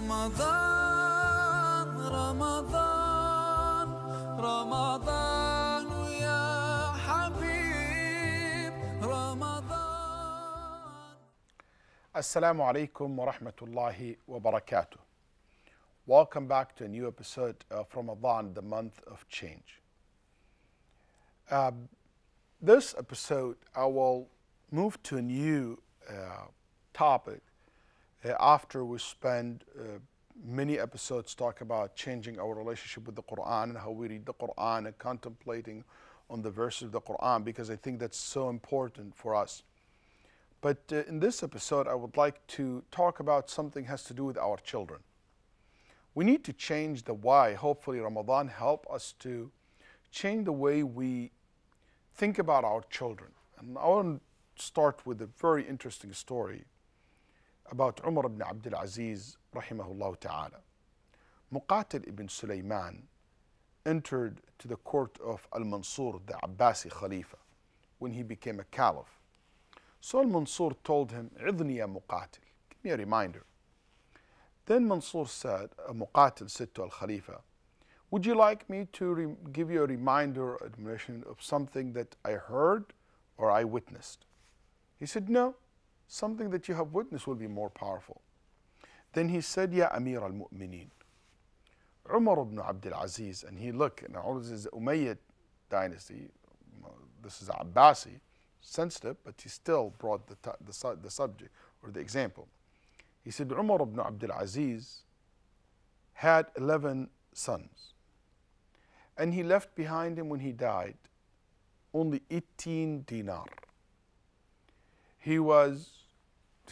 رمضان رمضان رمضان يا حبيب رمضان. Assalamu alaikum wa rahmatullahi wa barakatuh. Welcome back to a new episode of Ramadan, the month of change. This episode, I will move to a new topic after we spend many episodes talk about changing our relationship with the Quran and how we read the Quran and contemplating on the verses of the Quran, because I think that's so important for us. But in this episode, I would like to talk about something has to do with our children. We need to change the why. Hopefully Ramadan help us to change the way we think about our children. And I want to start with a very interesting story about Umar ibn Abdul Aziz, rahimahullah ta'ala. Muqatil ibn Sulaiman entered to the court of Al-Mansur, the Abbasi Khalifa, when he became a caliph. So Al-Mansur told him, "Idhni ya Muqatil, give me a reminder." Then Mansur said, Muqatil said to Al-Khalifa, "Would you like me to give you a reminder or admonition of something that I heard or I witnessed?" He said, "No, something that you have witnessed will be more powerful." Then he said, "Ya Amir al-Mu'mineen, Umar ibn Abdul Aziz," and he looked, and all this is the Umayyad dynasty, this is Abbasi, sensitive, but he still brought the subject or the example. He said, Umar ibn Abdul Aziz had 11 sons, and he left behind him when he died only 18 dinar.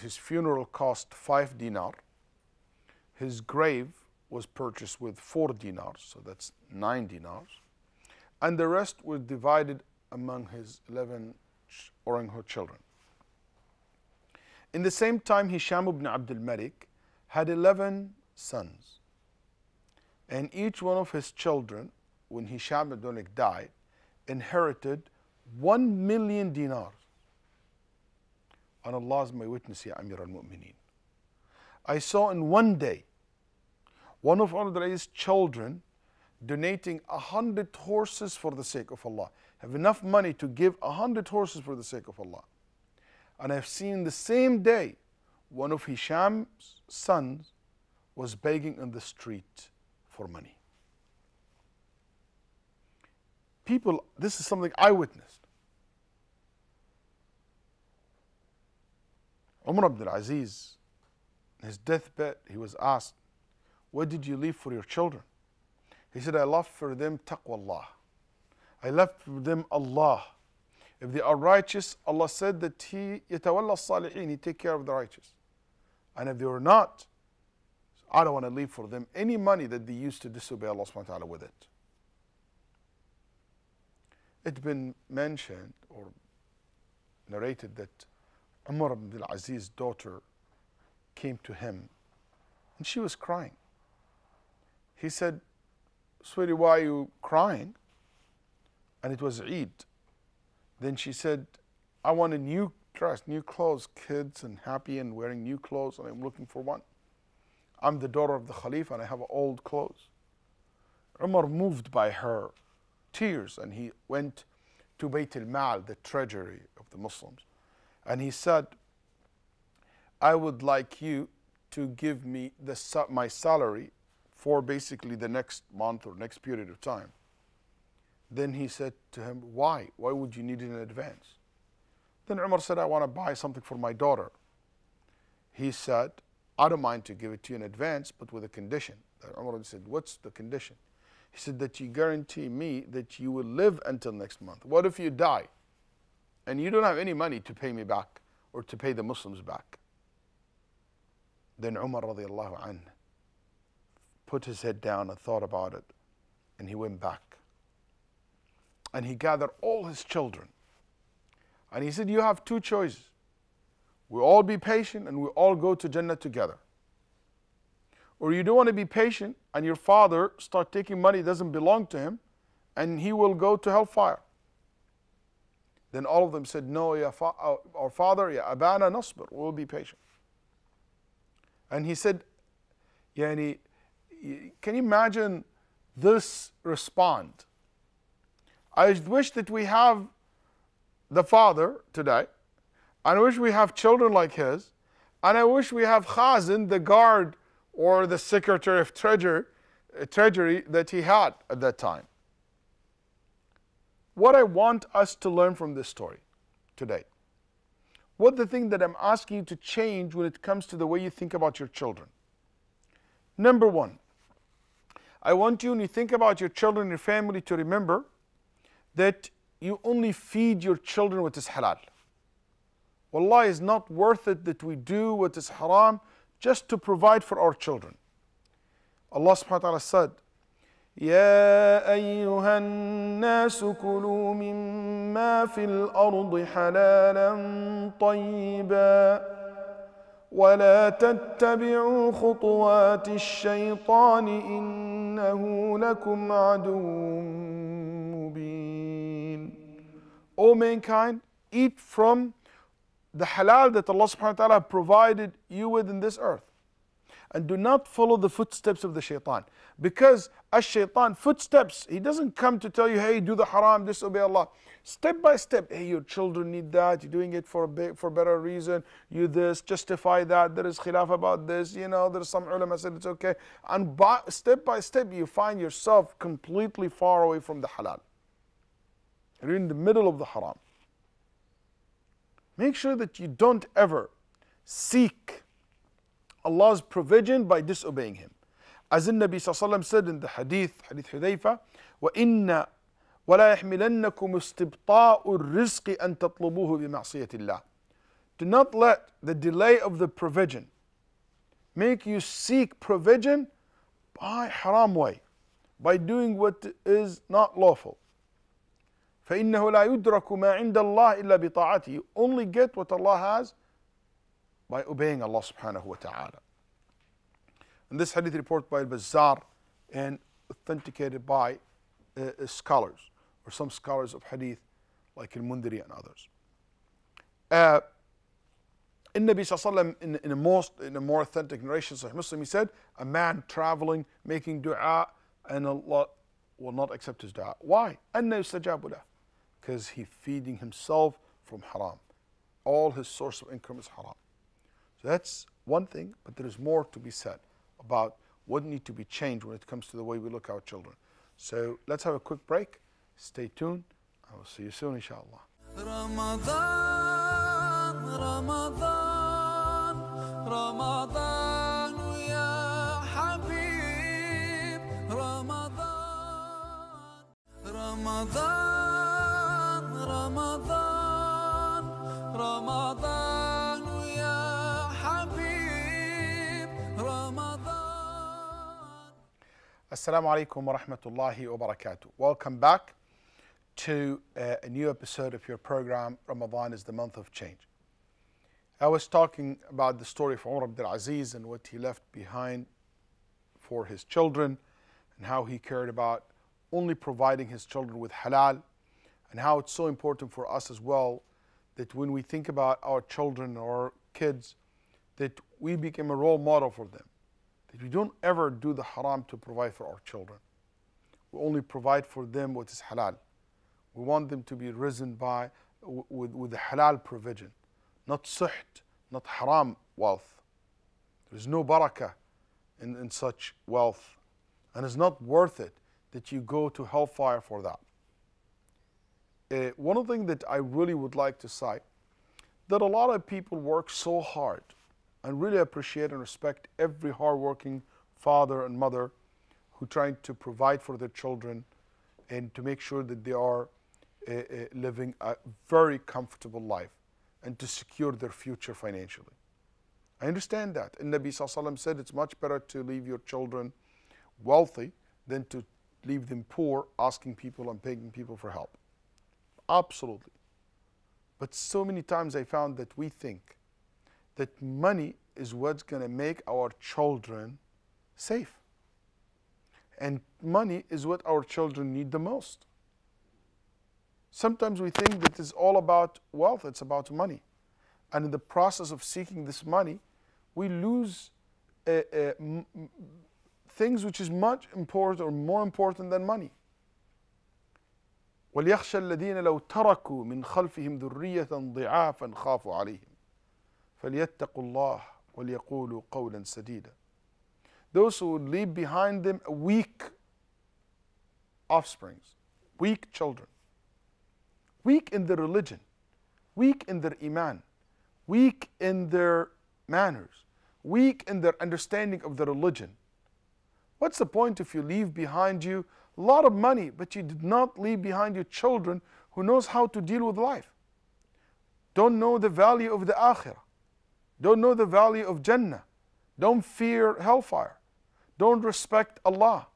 His funeral cost 5 dinar. His grave was purchased with 4 dinars, so that's 9 dinars. And the rest was divided among his 11 or her children. In the same time, Hisham ibn Abdul Malik had 11 sons. And each one of his children, when Hisham ibn Malik died, inherited 1 million dinars. And Allah is my witness, Ya Amir al-Mu'mineen, I saw in one day one of Abdul's children donating 100 horses for the sake of Allah. Have enough money to give 100 horses for the sake of Allah. And I've seen the same day one of Hisham's sons was begging in the street for money. People, this is something I witnessed. Umar Abdul Aziz, in his deathbed, he was asked, "What did you leave for your children?" He said, "I left for them taqwallah. I left for them Allah. If they are righteous, Allah said that He yatawalla salihin, He take care of the righteous. And if they are not, I don't want to leave for them any money that they used to disobey Allah subhanahu wa ta'ala with it." It's been mentioned or narrated that Umar ibn Abdul-Aziz's daughter came to him and she was crying. He said, "Sweetie, why are you crying?" And it was Eid. Then she said, "I want a new dress, new clothes, kids and happy and wearing new clothes, and I'm looking for one. I'm the daughter of the Khalifa and I have old clothes." Umar, moved by her tears, and he went to Bayt al-Mal, the treasury of the Muslims, and he said, "I would like you to give me my salary for basically the next month or next period of time." Then he said to him, "Why? Why would you need it in advance?" Then Umar said, "I want to buy something for my daughter." He said, "I don't mind to give it to you in advance, but with a condition." Umar said, "What's the condition?" He said, "That you guarantee me that you will live until next month. What if you die and you don't have any money to pay me back or to pay the Muslims back?" Then Umar radiallahu anhu put his head down and thought about it, and he went back. And he gathered all his children. And he said, "You have two choices. We all be patient and we all go to Jannah together. Or you don't want to be patient and your father start taking money that doesn't belong to him and he will go to hellfire." Then all of them said, "No, our father, ya Abana Nasbir, we'll be patient." And he said, Yani, can you imagine this respond? I wish that we have the father today, and I wish we have children like his, and I wish we have Khazin, the guard or the secretary of treasury that he had at that time. What I want us to learn from this story today, what the thing that I'm asking you to change when it comes to the way you think about your children. Number one, I want you, when you think about your children, your family, to remember that you only feed your children what is halal. Wallahi, it's not worth it that we do what is haram just to provide for our children. Allah subhanahu wa ta'ala said, يا أيها الناس كلوا مما في الأرض حلالا طيبا ولا تتبعوا خطوات الشيطان إنه لكم عدو مبين. O mankind, eat from the halal that Allah subhanahu wa ta'ala provided you with in this earth. And do not follow the footsteps of the shaitan. Because shaitan footsteps, he doesn't come to tell you, hey, do the haram, disobey Allah. Step by step, hey, your children need that, you're doing it for better reason, you this, justify that, there is khilaf about this, there's some ulama said it's okay. And step by step, you find yourself completely far away from the halal. You're in the middle of the haram. Make sure that you don't ever seek Allah's provision by disobeying Him. As the Nabi ﷺ said in the hadith Hudayfa, وَإِنَّ وَلَا يَحْمِلَنَّكُمُ اسْتِبْطَاءُ الرِّزْقِ أَن تَطْلُبُوهُ بِمَعْصِيَةِ اللَّهِ. Do not let the delay of the provision make you seek provision by haram way, by doing what is not lawful. فَإِنَّهُ لَا يُدْرَكُ مَا عِنْدَ اللَّهِ إِلَّا بِطَاعَتِهِ. You only get what Allah has by obeying Allah subhanahu wa ta'ala. And this hadith reported by Al-Bazzar and authenticated by scholars, or some scholars of hadith like Al-Mundiri and others. In Nabi Sallallahu Alaihi Wasallam, in a more authentic narration, Sahih Muslim, he said, a man traveling, making dua, and Allah will not accept his dua. Why? أَنَّ يُسْتَجَابُ لَهُ. Because he's feeding himself from haram. All his source of income is haram. So that's one thing, but there is more to be said about what needs to be changed when it comes to the way we look at our children. So let's have a quick break. Stay tuned. I will see you soon, inshallah. Ramadan, Ramadan, Ramadan, ya Habib. Ramadan, Ramadan, Ramadan, Ramadan, ya Habib. Ramadan. Assalamu alaikum wa rahmatullahi wa barakatuh. Welcome back to a new episode of your program, Ramadan is the Month of Change. I was talking about the story of Umar Abdul Aziz and what he left behind for his children, and how he cared about only providing his children with halal, and how it's so important for us as well that when we think about our children or kids, that we become a role model for them, that we don't ever do the haram to provide for our children. We only provide for them what is halal. We want them to be risen by with the halal provision, not suht, not haram wealth. There is no barakah in such wealth, and it's not worth it that you go to hellfire for that. One of the things that I really would like to say, that a lot of people work so hard, and really appreciate and respect every hardworking father and mother who trying to provide for their children and to make sure that they are living a very comfortable life and to secure their future financially. I understand that. And Nabi Sallallahu Alaihi Wasallam said it's much better to leave your children wealthy than to leave them poor, asking people and begging people for help. Absolutely. But so many times I found that we think that money is what's going to make our children safe. And money is what our children need the most. Sometimes we think that it's all about wealth, it's about money. And in the process of seeking this money, we lose things which is much important or more important than money. وَلْيَخْشَى الَّذِينَ لَوْ تَرَكُوا مِنْ خَلْفِهِمْ ذُرِّيَّةً ضِعَافًا خَافُوا عَلَيْهِمْ فَلْيَتَّقُوا اللَّهَ وَلْيَقُولُوا قَوْلًا سَدِيدًا. Those who would leave behind them weak offsprings, weak children, weak in their religion, weak in their iman, weak in their manners, weak in their understanding of the religion. What's the point if you leave behind you a lot of money, but you did not leave behind you children who knows how to deal with life, don't know the value of the akhirah, don't know the value of Jannah, don't fear hellfire, don't respect Allah?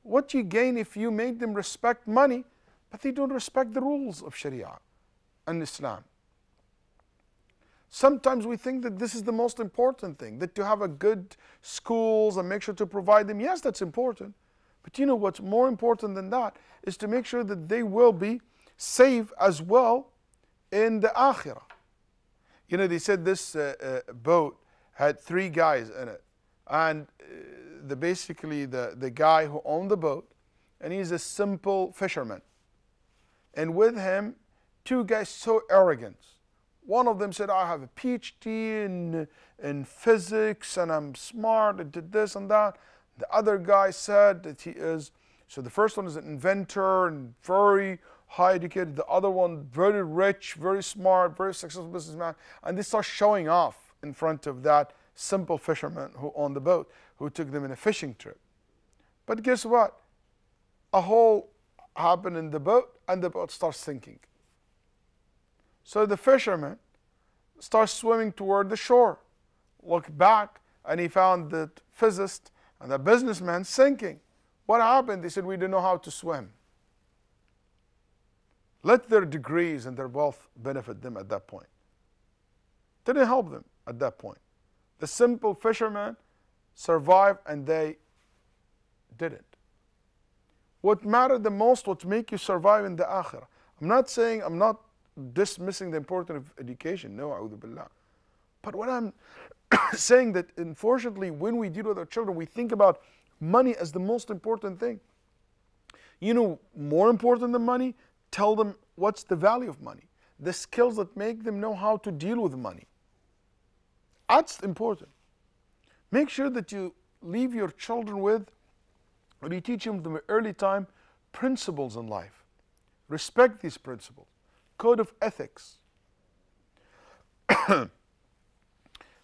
What you gain if you make them respect money, but they don't respect the rules of Sharia and Islam? Sometimes we think that this is the most important thing, that to have a good schools and make sure to provide them. Yes, that's important. But you know what's more important than that is to make sure that they will be safe as well in the akhirah. You know, they said this boat had 3 guys in it. And basically the guy who owned the boat, and he's a simple fisherman. And with him, 2 guys so arrogant. One of them said, I have a PhD in physics and I'm smart and did this and that. The other guy said that he is, so the first one is an inventor and very high educated. The other one, very rich, very smart, very successful businessman. And they start showing off in front of that simple fisherman who owned the boat, who took them in a fishing trip. But guess what? A hole happened in the boat and the boat starts sinking. So the fisherman starts swimming toward the shore, looked back, and he found the physicist and the businessman sinking. What happened? They said, we don't know how to swim. Let their degrees and their wealth benefit them at that point. Didn't help them at that point. The simple fisherman survived and they didn't. What mattered the most, what make you survive in the akhirah. I'm not dismissing the importance of education. No, a'udhu billah. But what I'm saying that unfortunately when we deal with our children, we think about money as the most important thing. You know, more important than money, tell them what's the value of money. The skills that make them know how to deal with money. That's important. Make sure that you leave your children with, or you teach them from an early time, principles in life. Respect these principles. Code of ethics.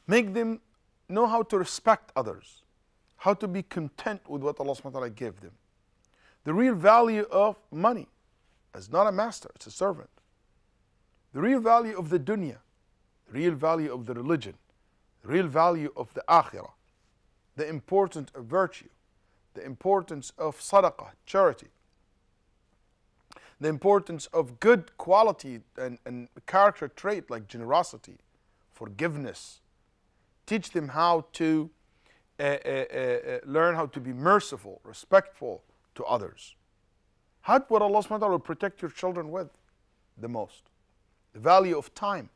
Make them know how to respect others, how to be content with what Allah subhanahu wa ta'ala gave them. The real value of money is not a master, it's a servant. The real value of the dunya, the real value of the religion, the real value of the akhirah, the importance of virtue, the importance of sadaqah, charity, the importance of good quality and character trait like generosity, forgiveness. Teach them how to learn how to be merciful, respectful to others. That's what Allah subhanahu wa ta'ala will protect your children with the most. The value of time.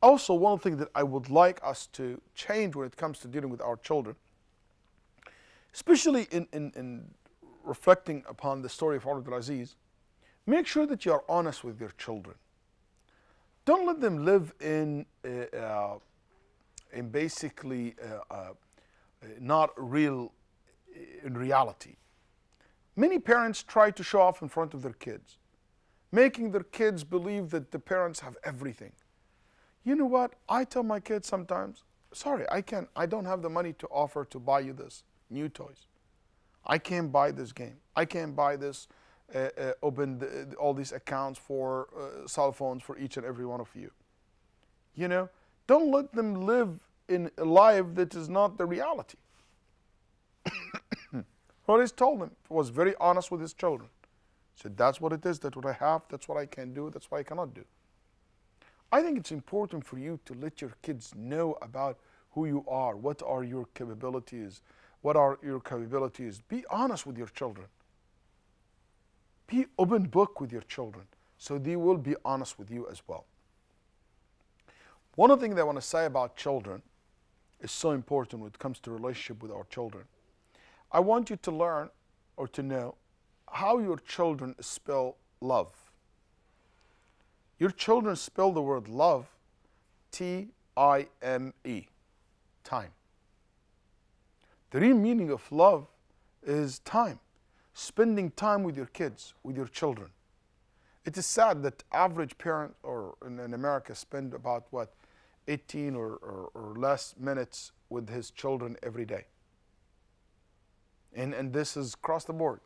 Also, one thing that I would like us to change when it comes to dealing with our children, especially in reflecting upon the story of Umar Abdul Aziz, make sure that you are honest with your children. Don't let them live in basically not real in reality. Many parents try to show off in front of their kids, making their kids believe that the parents have everything. You know what? I tell my kids sometimes, sorry, I don't have the money to offer to buy you this new toys. I can't buy this game. I can't buy this, open all these accounts for cell phones for each and every one of you. You know, don't let them live in a life that is not the reality. What he told them, was very honest with his children. He said, that's what it is, that's what I have, that's what I can do, that's what I cannot do. I think it's important for you to let your kids know about who you are, what are your capabilities, what are your capabilities. Be honest with your children. Be open book with your children, so they will be honest with you as well. One of the things that I want to say about children is so important when it comes to relationship with our children. I want you to learn or to know how your children spell love. Your children spell the word love T-I-M-E, time. The real meaning of love is time, spending time with your kids, with your children. It is sad that average parent or in America spend about 18 or less minutes with his children every day. And this is across the board.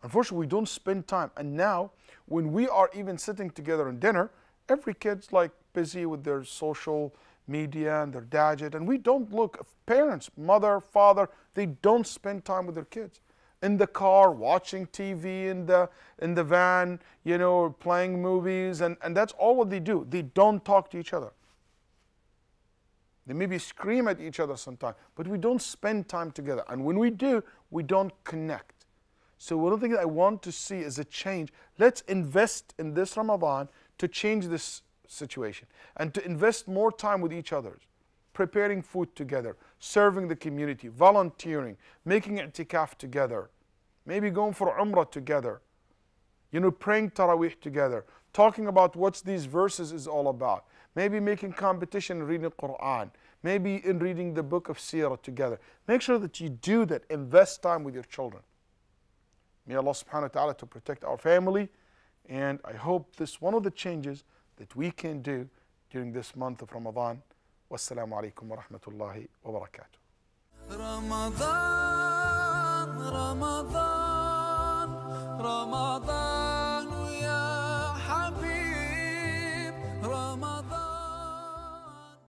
Unfortunately, we don't spend time. And now, when we are even sitting together in dinner, every kid's like busy with their social media and their gadget. And we don't look, parents, mother, father, they don't spend time with their kids. In the car, watching TV, in the van, you know, playing movies. And that's all what they do. They don't talk to each other. They maybe scream at each other sometimes, but we don't spend time together. And when we do, we don't connect. So one of the things I want to see is a change. Let's invest in this Ramadan to change this situation and to invest more time with each other, preparing food together, serving the community, volunteering, making i'tikaf together, maybe going for Umrah together, you know, praying Taraweeh together, talking about what these verses is all about, maybe making competition in reading Quran, maybe in reading the book of Seerah together. Make sure that you do that. Invest time with your children. May Allah subhanahu wa ta'ala to protect our family. And I hope this one of the changes that we can do during this month of Ramadan. Wassalamu alaikum wa rahmatullahi wa barakatuh. رمضان رمضان رمضان يا حبيب رمضان